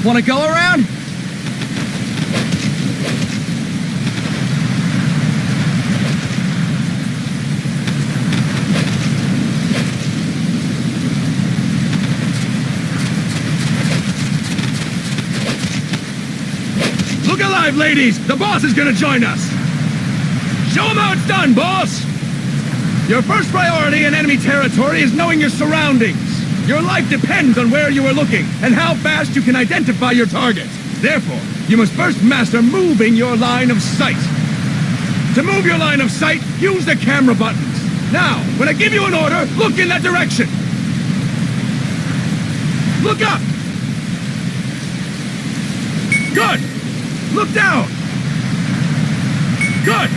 Want to go around? Look alive, ladies! The boss is gonna join us! Show him how it's done, boss! Your first priority in enemy territory is knowing your surroundings. Your life depends on where you are looking and how fast you can identify your target. Therefore, you must first master moving your line of sight. To move your line of sight, use the camera buttons. Now, when I give you an order, look in that direction. Look up. Good. Look down. Good.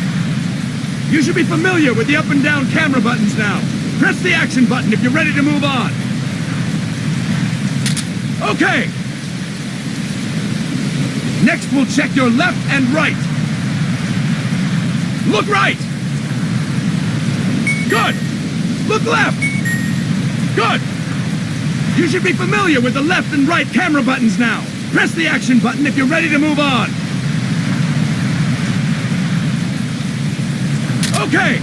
You should be familiar with the up and down camera buttons now. Press the action button if you're ready to move on. Okay. Next, we'll check your left and right. Look right. Good. Look left. Good. You should be familiar with the left and right camera buttons now. Press the action button if you're ready to move on. Okay.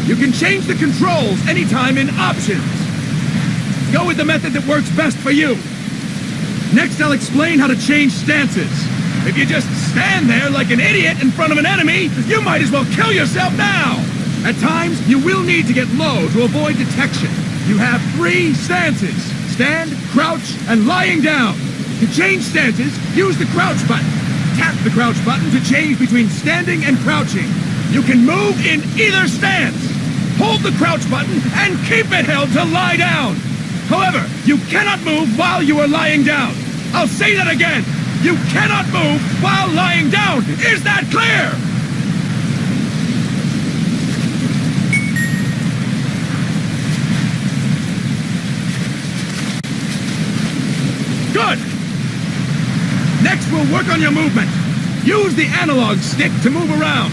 You can change the controls anytime in Options. Go with the method that works best for you. Next, I'll explain how to change stances. If you just stand there like an idiot in front of an enemy, you might as well kill yourself now. At times, you will need to get low to avoid detection. You have 3 stances: stand, crouch, and lying down. To change stances, use the crouch button. Tap the crouch button to change between standing and crouching. You can move in either stance. Hold the crouch button and keep it held to lie down. However, you cannot move while you are lying down. I'll say that again. You cannot move while lying down. Is that clear? Good. Next, we'll work on your movement. Use the analog stick to move around.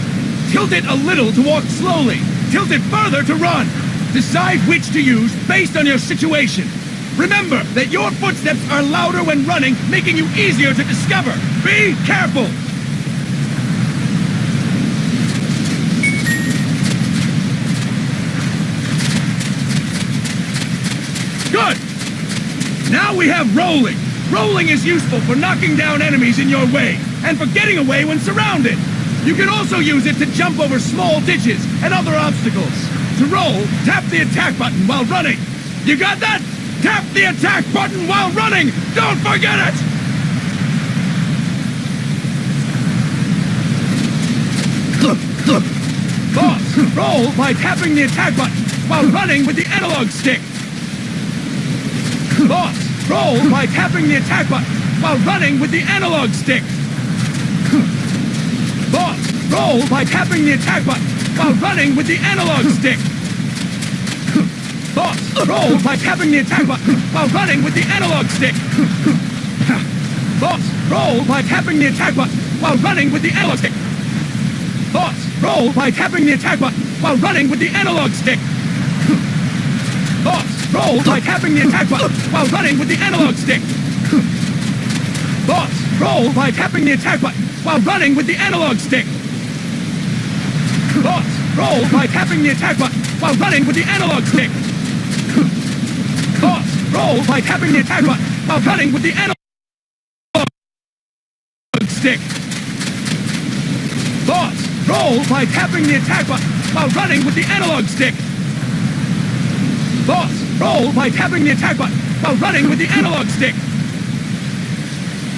Tilt it a little to walk slowly. Tilt it further to run. Decide which to use based on your situation. Remember that your footsteps are louder when running, making you easier to discover. Be careful! Good! Now we have rolling. Rolling is useful for knocking down enemies in your way, and for getting away when surrounded. You can also use it to jump over small ditches and other obstacles. To roll, tap the attack button while running. You got that? Tap the attack button while running! Don't forget it! Boss, roll by tapping the attack button while running with the analog stick. Boss, roll by tapping the attack button while running with the analog stick. Boss, roll by tapping the attack button while running with the analog stick. Boss, roll by tapping the attack button while running with the analog stick. Boss, roll by tapping the attack button while running with the analog stick. Boss, roll by tapping the attack button while running with the analog stick. Boss, roll by tapping the attack button while running with the analog stick. Boss, roll by tapping the attack button while running with the analog stick. Boss, roll by tapping the attack button while running with the analog stick. Boss, roll by tapping the attack button while running with the analog stick. Boss, roll by tapping the attack button while running with the analog stick. Boss, roll by tapping the attack button while running with the analog stick.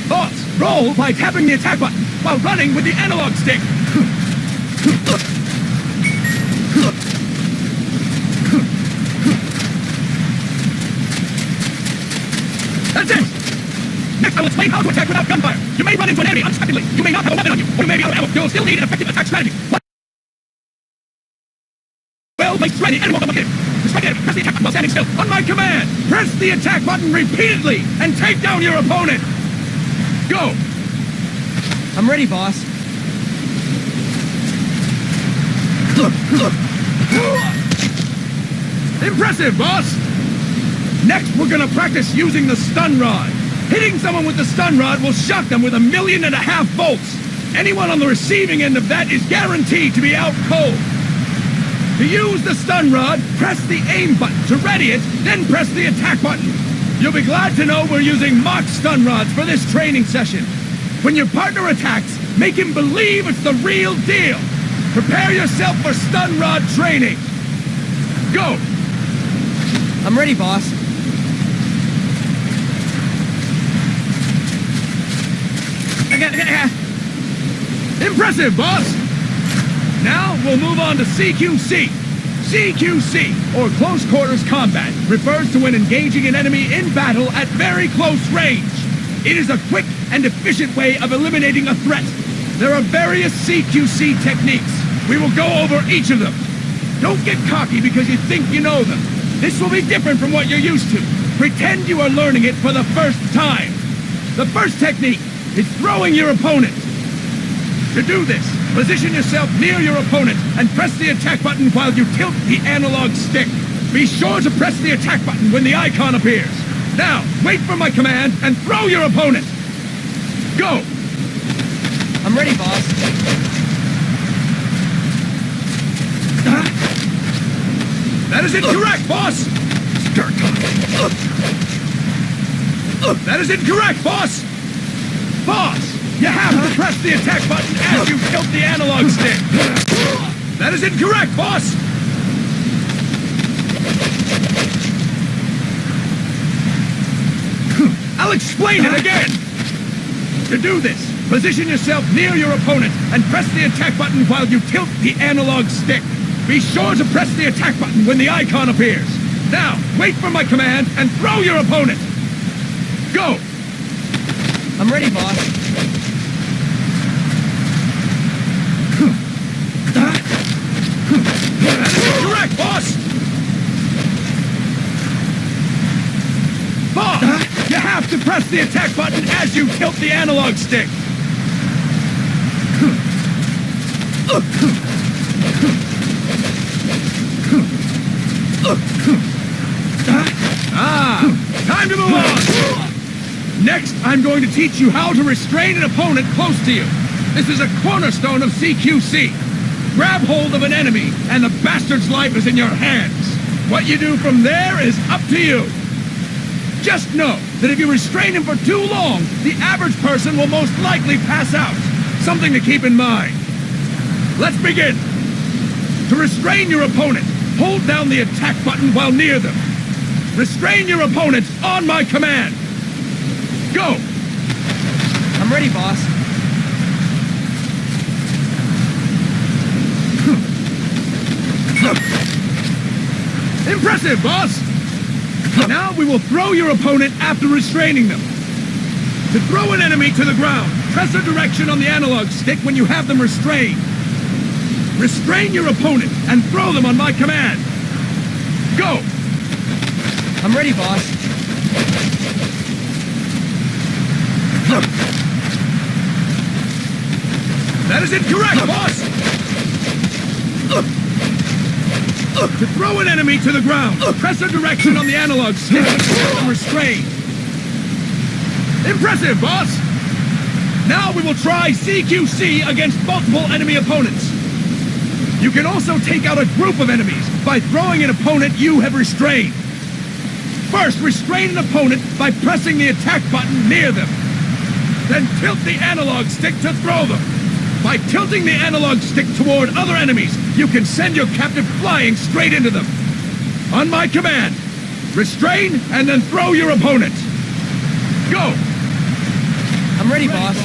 Boss, roll by tapping the attack button while running with the analog stick. Explain how to attack without gunfire. You may run into an enemy unexpectedly. You may not have a weapon on you, or you may be out of ammo. You'll still need an effective attack strategy. Well, place ready. Enemy will hit. Strike enemy. Press the attack button while standing still. On my command, press the attack button repeatedly and take down your opponent. Go. I'm ready, boss. Impressive, boss! Next, we're gonna practice using the stun rod. Hitting someone with the stun rod will shock them with 1.5 million volts. Anyone on the receiving end of that is guaranteed to be out cold. To use the stun rod, press the aim button to ready it, then press the attack button. You'll be glad to know we're using mock stun rods for this training session. When your partner attacks, make him believe it's the real deal. Prepare yourself for stun rod training. Go! I'm ready, boss. Impressive, boss! Now we'll move on to CQC. CQC, or Close Quarters Combat, refers to when engaging an enemy in battle at very close range. It is a quick and efficient way of eliminating a threat. There are various CQC techniques. We will go over each of them. Don't get cocky because you think you know them. This will be different from what you're used to. Pretend you are learning it for the first time. The first technique is throwing your opponent. To do this, position yourself near your opponent and press the attack button while you tilt the analog stick. Be sure to press the attack button when the icon appears. Now, wait for my command and throw your opponent. Go! I'm ready, boss. That is incorrect, boss! That is incorrect, boss! Boss, you have to press the attack button as you tilt the analog stick. That is incorrect, boss! I'll explain it again! To do this, position yourself near your opponent and press the attack button while you tilt the analog stick. Be sure to press the attack button when the icon appears. Now, wait for my command and throw your opponent. Go! I'm ready, boss. That is incorrect, boss! Boss, you have to press the attack button as you tilt the analog stick. Time to move on! Next, I'm going to teach you how to restrain an opponent close to you. This is a cornerstone of CQC. Grab hold of an enemy, and the bastard's life is in your hands. What you do from there is up to you. Just know that if you restrain him for too long, the average person will most likely pass out. Something to keep in mind. Let's begin. To restrain your opponent, hold down the attack button while near them. Restrain your opponent on my command. Go! I'm ready, boss. Impressive, boss! Now we will throw your opponent after restraining them. To throw an enemy to the ground, press a direction on the analog stick when you have them restrained. Restrain your opponent and throw them on my command. Go! I'm ready, boss. That is incorrect, boss! To throw an enemy to the ground, press a direction on the analog stick and keep them restrained. Impressive, boss! Now we will try CQC against multiple enemy opponents. You can also take out a group of enemies by throwing an opponent you have restrained. First, restrain an opponent by pressing the attack button near them. Then tilt the analog stick to throw them. By tilting the analog stick toward other enemies, you can send your captive flying straight into them. On my command, restrain and then throw your opponent. Go! I'm ready, boss.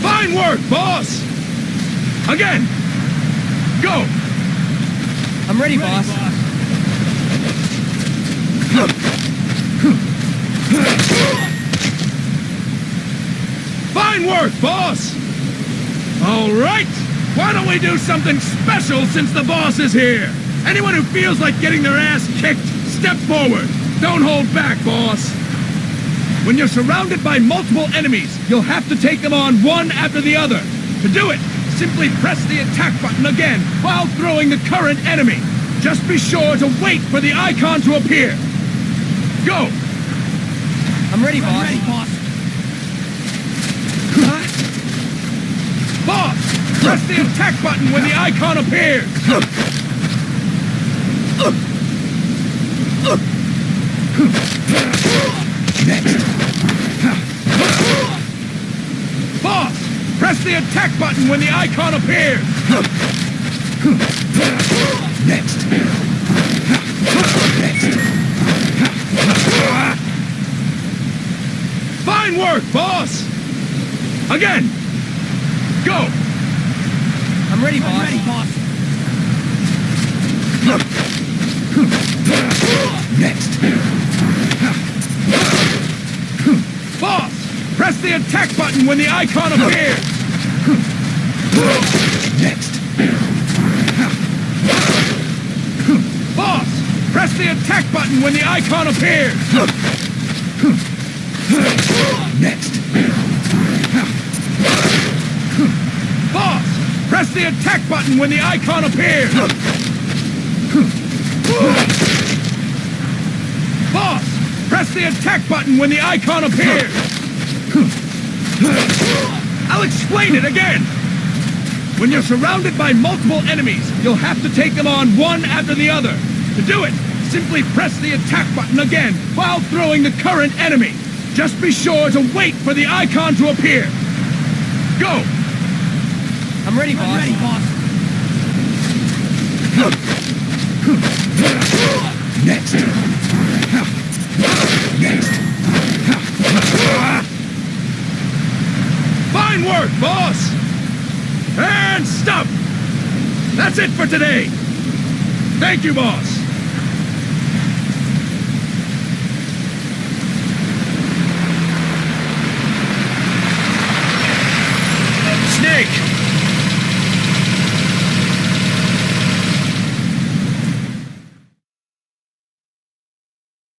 Fine work, boss! Again! Go! I'm ready, boss. Fine work, boss! All right! Why don't we do something special since the boss is here? Anyone who feels like getting their ass kicked, step forward. Don't hold back, boss. When you're surrounded by multiple enemies, you'll have to take them on one after the other. To do it, simply press the attack button again while throwing the current enemy. Just be sure to wait for the icon to appear. Go! I'm ready, boss. Boss, press the attack button when the icon appears. Next. Boss, press the attack button when the icon appears. Next. Next. Fine work, boss. Again. Go. I'm ready, boss. Next. Boss, press the attack button when the icon appears. Next. Boss, press the attack button when the icon appears. Next. Boss, press the attack button when the icon appears. Boss, press the attack button when the icon appears. I'll explain it again. When you're surrounded by multiple enemies, you'll have to take them on one after the other. To do it, simply press the attack button again while throwing the current enemy. Just be sure to wait for the icon to appear. Go! I'm ready, boss. Next. Next. Fine work, boss! And stop! That's it for today! Thank you, boss!